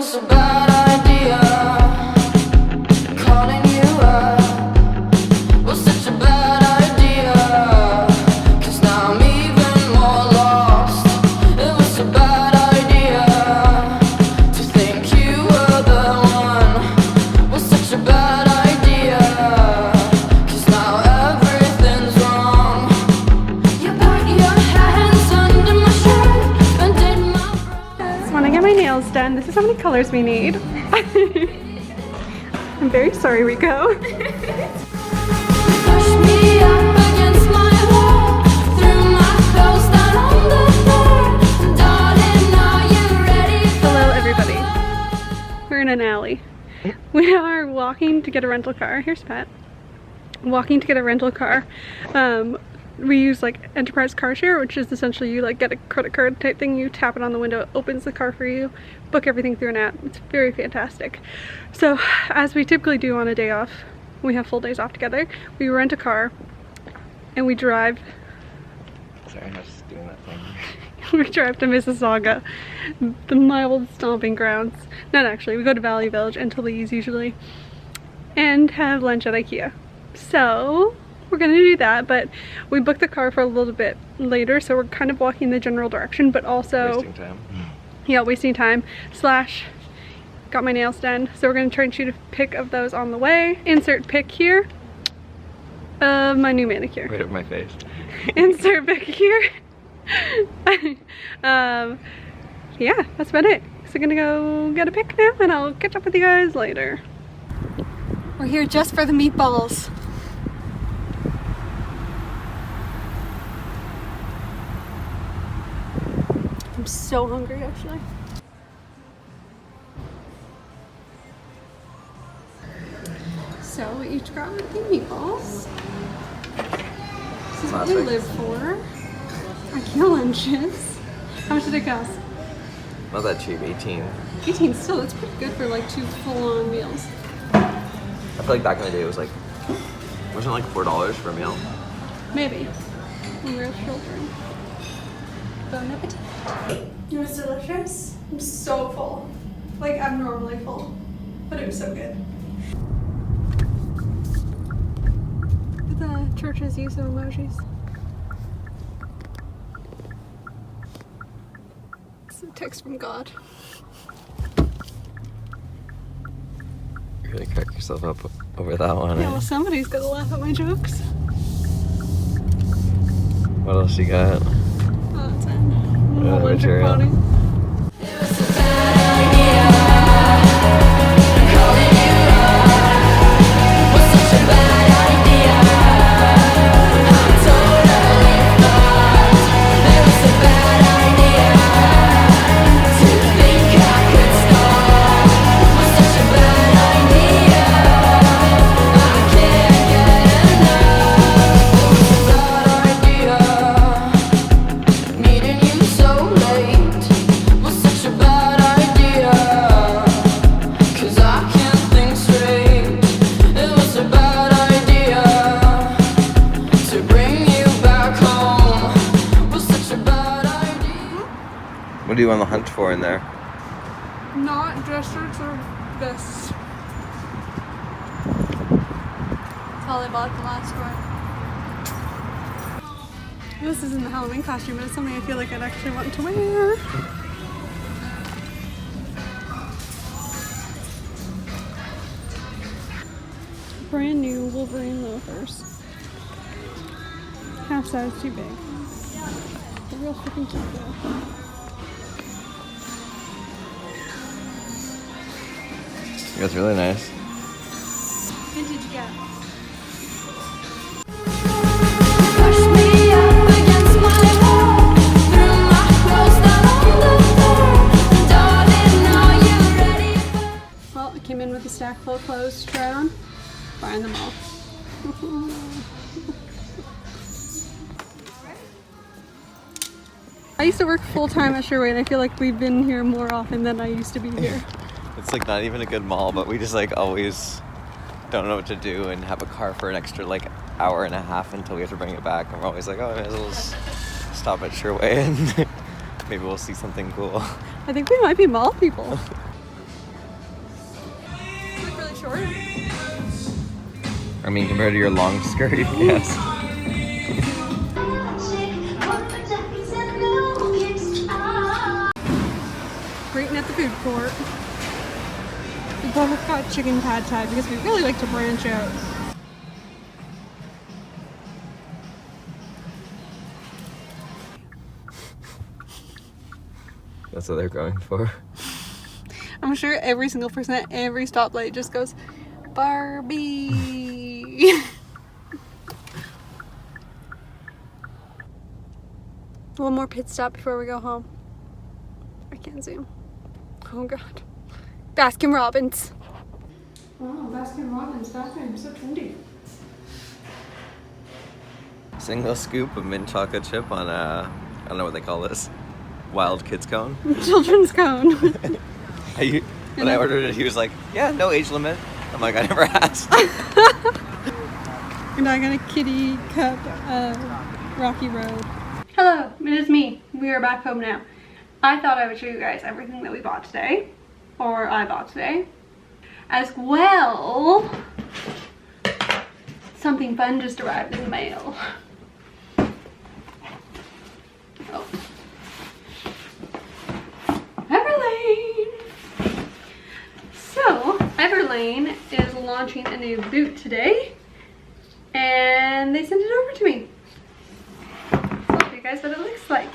was a bad idea. Calling you up was such a bad idea. 'Cause now I'm even more lost. It was a bad idea to think you were the one. Was such a bad idea. 'Cause now everything's wrong. You put your hands under my shirt and did my Just want to get my nails done. This is how many colors we need. I'm very sorry, Rico. Push me up against my wall, threw my clothes down on the floor. Darling, are you ready for Hello, everybody. We're in an alley. We are walking to get a rental car. Here's Pat. Walking to get a rental car. We use like enterprise car share, which is essentially you like get a credit card type thing. You tap it on the window, it opens the car for you, book everything through an app. It's very fantastic. So as we typically do on a day off, we have full days off together. We rent a car and we drive. Sorry, I was just doing that thing. We drive to Mississauga, the mild stomping grounds. Not actually, we go to Valley Village and Talize usually, and have lunch at Ikea. So we're gonna do that, but we booked the car for a little bit later, so we're kind of walking the general direction, but also Wasting time. yeah, wasting time slash got my nails done. So we're gonna try and shoot a pic of those on the way. Insert pic here of my new manicure. Right over my face. Insert pic here. Yeah, that's about it. So I'm gonna go get a pic now and I'll catch up with you guys later. We're here just for the meatballs. I'm so hungry actually. So we each got the meatballs. This is what we Classic. live for. Ikea lunches. How much did it cost? Not that cheap, 18. 18 still, that's pretty good for like 2 full-on meals. I feel like back in the day it was like, wasn't it like $4 for a meal? Maybe. When we were children. Bon appetit. It was delicious. I'm so full. Like abnormally full. But it was so good. The church's use of emojis. It's a text from God. You're gonna crack yourself up over that one. Yeah, well, somebody's gonna laugh at my jokes. What else you got? Oh, that's it. More winter material. clothing. it was a bad idea. Calling you up was such a bad idea. I'm totally fucked. It was a bad idea to think I could stop. Was such a bad idea. I can't get enough. It was a bad idea. Meeting you so late was such a bad idea. 'Cause I can't think straight. It was a bad idea to bring you back home. Was such a bad idea. What do you on the hunt for in there? Not dress shirts or vests. That's all I bought at the last store. This isn't the Halloween costume, but it's something I feel like I'd actually want to wear. Brand new Wolverine loafers. Half size too big. They're real freaking cute though. That's really nice. Vintage Gap. Push me up against my wall, threw my clothes down on the floor. Darling, are you ready for Well, it came in with a stack full of clothes to try on. Buying them all. I used to work full time at Sherway and I feel like we've been here more often than I used to be here. It's like not even a good mall, but we just like always don't know what to do and have a car for an extra like hour and a half until we have to bring it back. And we're always like, oh, I may as well just stop at Sherway and maybe we'll see something cool. I think we might be mall people. short. I mean, compared to your long skirt, yes. Greeting at the food court. We both got chicken pad thai because we really like to branch out. That's what they're going for. I'm sure every single person at every stoplight just goes, Barbie. One more pit stop before we go home. I can't zoom. Oh god. Baskin Robbins. Wow, Baskin Robbins bathroom, so trendy. Single scoop of mint chocolate chip on a, I don't know what they call this, wild kids cone. Children's cone. When I ordered it, he was like, yeah, no age limit. I'm like, I never asked. And I got a kitty cup of Rocky Road. Hello, it is me. We are back home now. I thought I would show you guys everything that we bought today, or I bought today. As well, something fun just arrived in the mail. Oh. Everlane! So, Everlane is launching a new boot today, and they sent it over to me. So I'll show you guys what it looks like.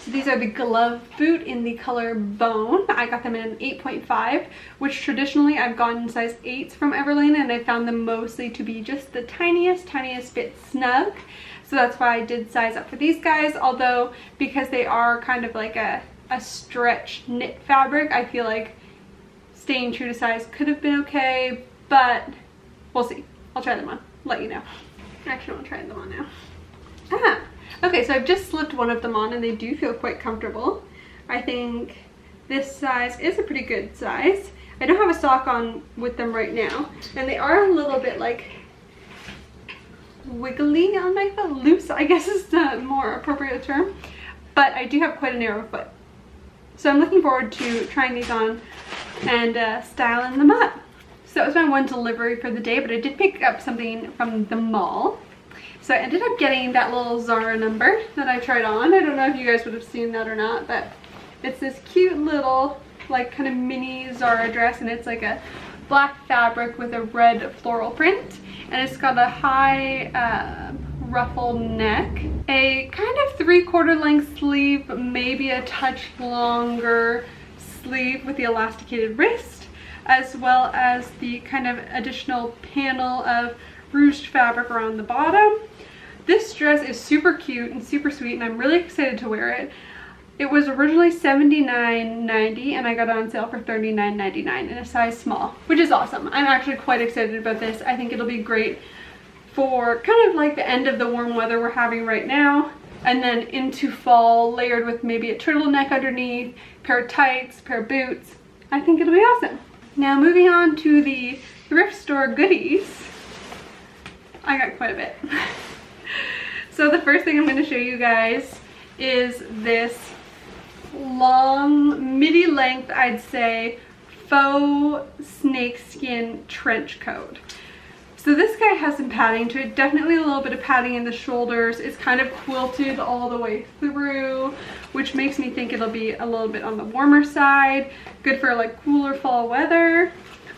So these are the glove boot in the color bone. I got them in an 8.5, which traditionally I've gotten size 8s from Everlane, and I found them mostly to be just the tiniest bit snug. So that's why I did size up for these guys, although because they are kind of like a stretch knit fabric, I feel like staying true to size could have been okay, but we'll see. I'll try them on, let you know. Actually, I'll try them on now. Okay, so I've just slipped one of them on and they do feel quite comfortable. I think this size is a pretty good size. I don't have a sock on with them right now, and they are a little bit like wiggly on my foot. Loose, I guess is the more appropriate term, but I do have quite a narrow foot. So I'm looking forward to trying these on and styling them up. So that was my one delivery for the day, but I did pick up something from the mall. So I ended up getting that little Zara number that I tried on. I don't know if you guys would have seen that or not, but it's this cute little like kind of mini Zara dress, and it's like a black fabric with a red floral print, and it's got a high ruffle neck, a kind of 3/4 length sleeve, maybe a touch longer sleeve with the elasticated wrist, as well as the kind of additional panel of ruched fabric around the bottom. This dress is super cute and super sweet, and I'm really excited to wear it. It was originally $79.90 and I got it on sale for $39.99 in a size small, which is awesome. I'm actually quite excited about this. I think it'll be great for kind of like the end of the warm weather we're having right now, and then into fall, layered with maybe a turtleneck underneath, pair of tights, pair of boots. I think it'll be awesome. Now moving on to the thrift store goodies. I got quite a bit. So the first thing I'm going to show you guys is this long, midi length, I'd say, faux snakeskin trench coat. So this guy has some padding to it, definitely a little bit of padding in the shoulders. It's kind of quilted all the way through, which makes me think it'll be a little bit on the warmer side. Good for like cooler fall weather.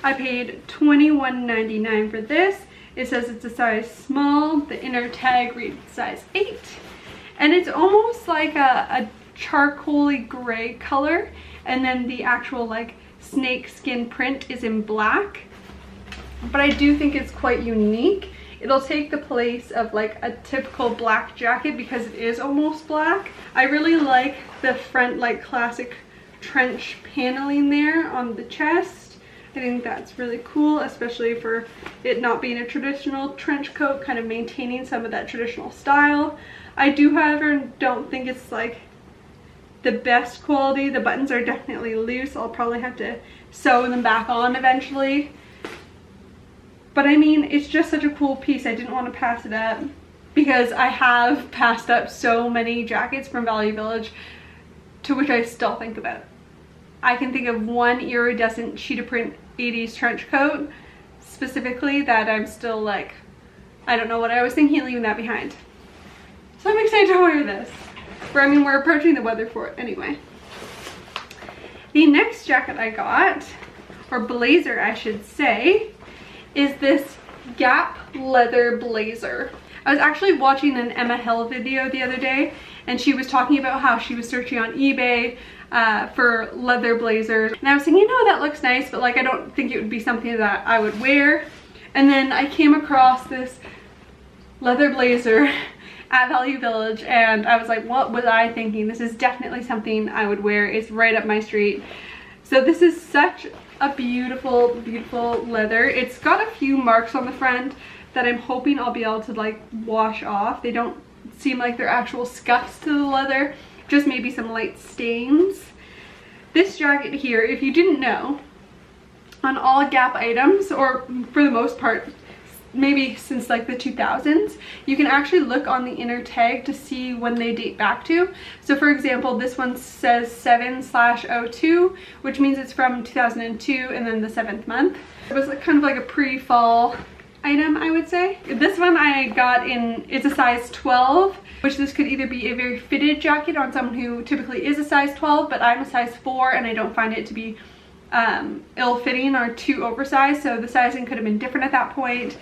I paid $21.99 for this. It says it's a size small. The inner tag reads size 8. And it's almost like a charcoaly gray color. And then the actual like snake skin print is in black. But I do think it's quite unique. It'll take the place of like a typical black jacket because it is almost black. I really like the front like classic trench paneling there on the chest. I think that's really cool, especially for it not being a traditional trench coat, kind of maintaining some of that traditional style. I do, however, don't think it's like the best quality. The buttons are definitely loose. I'll probably have to sew them back on eventually. But I mean, it's just such a cool piece. I didn't want to pass it up because I have passed up so many jackets from Value Village to which I still think about. I can think of one iridescent cheetah print 80s trench coat specifically that I'm still like, I don't know what I was thinking of leaving that behind. So I'm excited to wear this. I mean, we're approaching the weather for it anyway. The next jacket I got, or blazer I should say, is this Gap leather blazer. I was actually watching an Emma Hill video the other day, and she was talking about how she was searching on eBay for leather blazers. And I was thinking, no, that looks nice, but like I don't think it would be something that I would wear. And then I came across this leather blazer at Value Village, and I was like, what was I thinking? This is definitely something I would wear. It's right up my street. So this is such a beautiful, beautiful leather. It's got a few marks on the front that I'm hoping I'll be able to like wash off. They don't seem like they're actual scuffs to the leather, just maybe some light stains. This jacket here, if you didn't know, on all Gap items, or for the most part, maybe since like the 2000s, you can actually look on the inner tag to see when they date back to. So for example, this one says 7/02, which means it's from 2002 and then the 7th month. It was kind of like a pre-fall item, I would say. This one I got in, it's a size 12, which this could either be a very fitted jacket on someone who typically is a size 12, but I'm a size 4 and I don't find it to be ill-fitting or too oversized, so the sizing could have been different at that point.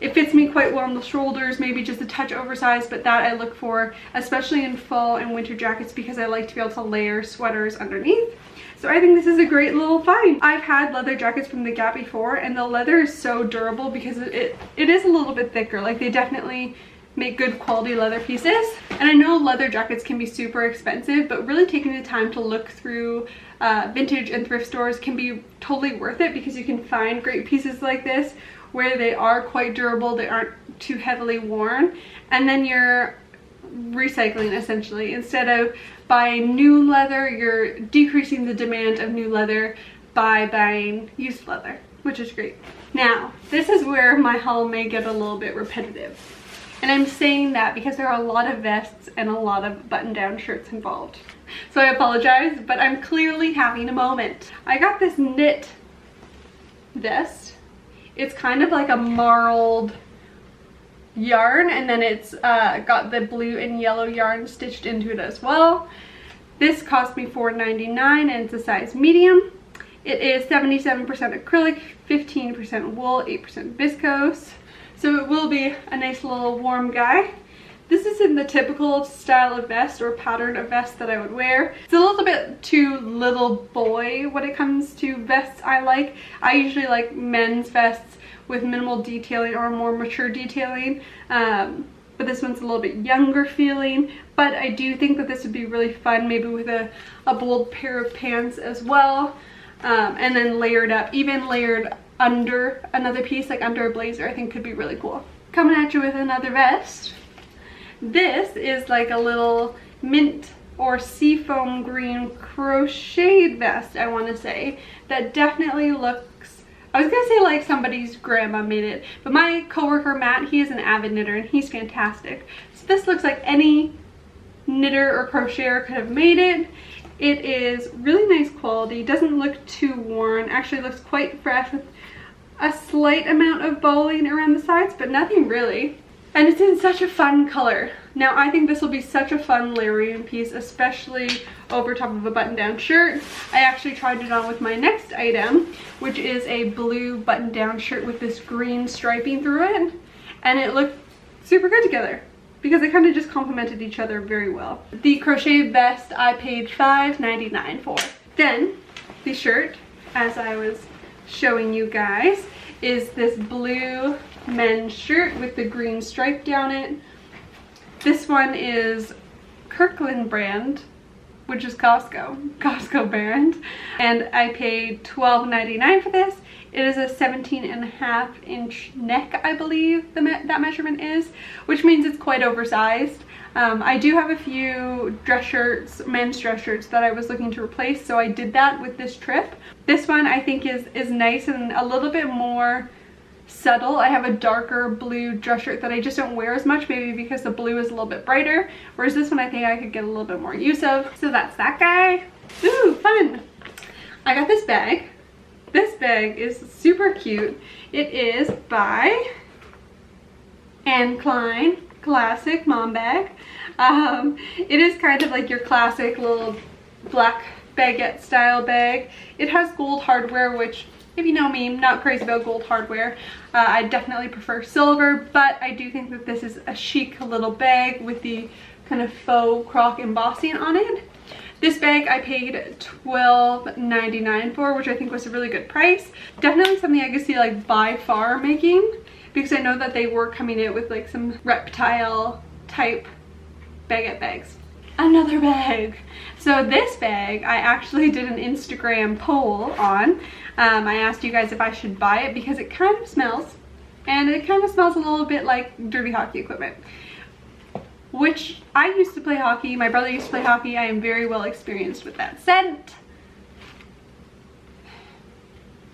It fits me quite well on the shoulders, maybe just a touch oversized, but that I look for, especially in fall and winter jackets, because I like to be able to layer sweaters underneath. So I think this is a great little find. I've had leather jackets from the Gap before, and the leather is so durable because it is a little bit thicker. Like, they definitely make good quality leather pieces. And I know leather jackets can be super expensive, but really taking the time to look through vintage and thrift stores can be totally worth it, because you can find great pieces like this where they are quite durable, they aren't too heavily worn, and then you're recycling essentially. Instead of buying new leather, you're decreasing the demand of new leather by buying used leather, which is great. Now, this is where my haul may get a little bit repetitive. And I'm saying that because there are a lot of vests and a lot of button-down shirts involved. So I apologize, but I'm clearly having a moment. I got this knit vest. It's kind of like a marled yarn, and then it's got the blue and yellow yarn stitched into it as well. This cost me $4.99 and it's a size medium. It is 77% acrylic, 15% wool, 8% viscose. So it will be a nice little warm guy. This is in the typical style of vest or pattern of vest that I would wear. It's a little bit too little boy when it comes to vests I like. I usually like men's vests with minimal detailing or more mature detailing. But this one's a little bit younger feeling. But I do think that this would be really fun, maybe with a bold pair of pants as well. And then layered up, even layered under another piece, like under a blazer, I think could be really cool. Coming at you with another vest. This is like a little mint or seafoam green crocheted vest, I want to say, that definitely looks, I was gonna say like somebody's grandma made it, but my coworker Matt, he is an avid knitter and he's fantastic. So this looks like any knitter or crocheter could have made it. It is really nice quality, doesn't look too worn, actually looks quite fresh with a slight amount of bowling around the sides, but nothing really. And it's in such a fun color. Now I think this will be such a fun layering piece, especially over top of a button-down shirt. I actually tried it on with my next item, which is a blue button-down shirt with this green striping through it. And it looked super good together because they kind of just complemented each other very well. The crochet vest I paid $5.99 for. Then the shirt, as I was showing you guys, is this blue men's shirt with the green stripe down it. This one is Kirkland brand, which is Costco brand, and I paid $12.99 for this. It is a 17.5-inch neck, I believe that measurement is, which means it's quite oversized. I do have a few dress shirts, men's dress shirts, that I was looking to replace, so I did that with this trip. This one I think is nice and a little bit more subtle. I have a darker blue dress shirt that I just don't wear as much, maybe because the blue is a little bit brighter, whereas this one I think I could get a little bit more use of. So that's that guy. Ooh, fun. I got this bag. This bag is super cute. It is by Anne Klein, classic mom bag. It is kind of like your classic little black baguette style bag. It has gold hardware, which, if you know me, I'm not crazy about gold hardware. I definitely prefer silver, but I do think that this is a chic little bag with the kind of faux croc embossing on it. This bag I paid $12.99 for, which I think was a really good price. Definitely something I could see like by far making, because I know that they were coming in with like some reptile type baguette bags. Another bag. So this bag I actually did an Instagram poll on. I asked you guys if I should buy it because it kind of smells, and it kind of smells a little bit like dirty hockey equipment, which I used to play hockey. My brother used to play hockey. I am very well experienced with that scent.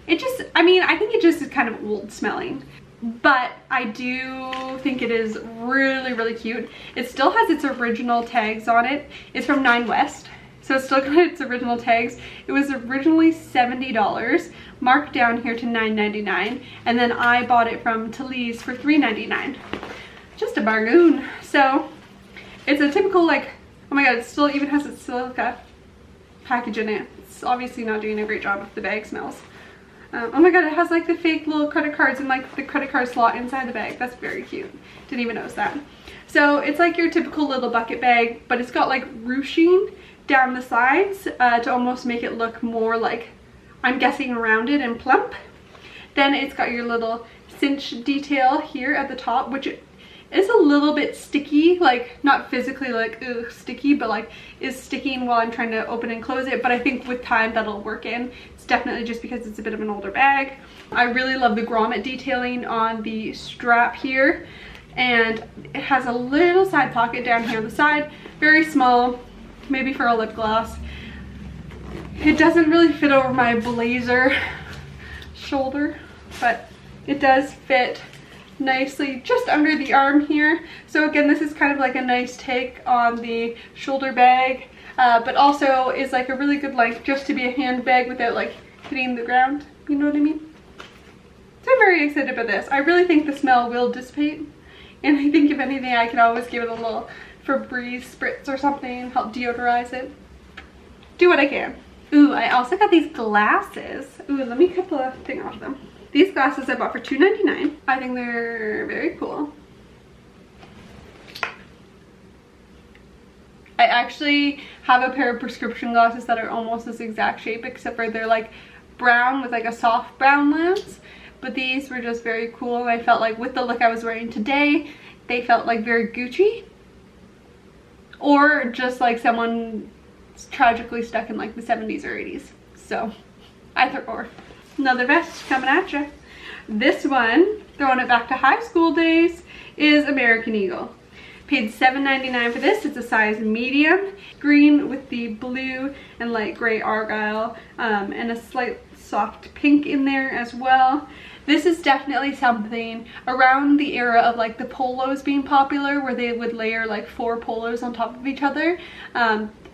It just, I mean, I think it just is kind of old smelling, but I do think it is really, really cute. It still has its original tags on it. It's from 9 West, so it's still got its original tags. It was originally $70, marked down here to $9.99, and then I bought it from Talize for $3.99. Just a bargain. So it's a typical, like, oh my god, it still even has its silica package in it. It's obviously not doing a great job if the bag smells. Oh my god, it has like the fake little credit cards and like the credit card slot inside the bag. That's very cute. Didn't even notice that. So it's like your typical little bucket bag, but it's got like ruching down the sides to almost make it look more like, I'm guessing, rounded and plump. Then it's got your little cinch detail here at the top, which is a little bit sticky, like not physically like sticky, but like is sticking while I'm trying to open and close it. But I think with time that'll work in. It's definitely just because it's a bit of an older bag. I really love the grommet detailing on the strap here, and it has a little side pocket down here on the side, very small, maybe for a lip gloss. It doesn't really fit over my blazer shoulder, but it does fit nicely just under the arm here. So again, this is kind of like a nice take on the shoulder bag, but also is like a really good length just to be a handbag without like hitting the ground, you know what I mean? So I'm very excited about this. I really think the smell will dissipate, and I think if anything I can always give it a little Febreze spritz or something, help deodorize it. Do what I can. Ooh, I also got these glasses. Ooh, let me cut the thing off them. These glasses I bought for $2.99. I think they're very cool. I actually have a pair of prescription glasses that are almost this exact shape, except for they're like brown with like a soft brown lens. But these were just very cool, and I felt like with the look I was wearing today, they felt like very Gucci. Or just like someone tragically stuck in like the 70s or 80s. So either or. Another vest coming at you. This one, throwing it back to high school days, is American Eagle. Paid $7.99 for this. It's a size medium, green with the blue and light gray argyle, and a slight soft pink in there as well. This is definitely something around the era of like the polos being popular, where they would layer like 4 polos on top of each other.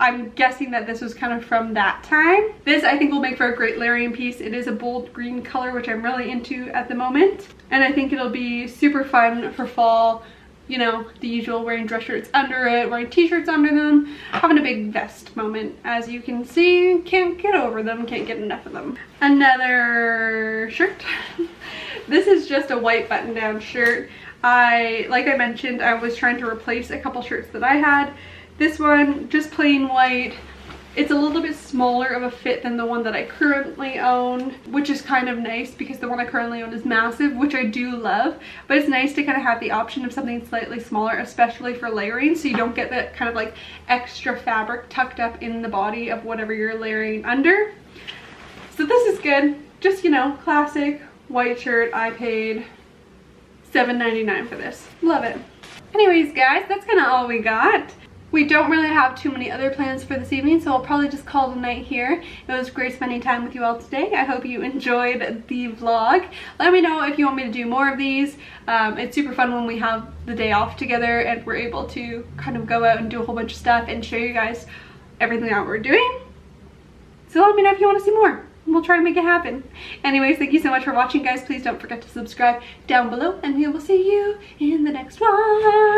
I'm guessing that this was kind of from that time. This I think will make for a great layering piece. It is a bold green color, which I'm really into at the moment, and I think it'll be super fun for fall. You know, the usual wearing dress shirts under it, wearing t-shirts under them, having a big vest moment. As you can see, can't get over them, can't get enough of them. Another shirt. This is just a white button-down shirt. Like I mentioned, I was trying to replace a couple shirts that I had. This one, just plain white. It's a little bit smaller of a fit than the one that I currently own, which is kind of nice because the one I currently own is massive, which I do love. But it's nice to kind of have the option of something slightly smaller, especially for layering, so you don't get that kind of like extra fabric tucked up in the body of whatever you're layering under. So this is good. Just, you know, classic white shirt. I paid $7.99 for this. Love it. Anyways, guys, that's kind of all we got. We don't really have too many other plans for this evening, so I'll probably just call it a night here. It was great spending time with you all today. I hope you enjoyed the vlog. Let me know if you want me to do more of these. It's super fun when we have the day off together and we're able to kind of go out and do a whole bunch of stuff and show you guys everything that we're doing. So let me know if you want to see more. we'll try to make it happen. Anyways, thank you so much for watching, guys. Please don't forget to subscribe down below, and we will see you in the next one.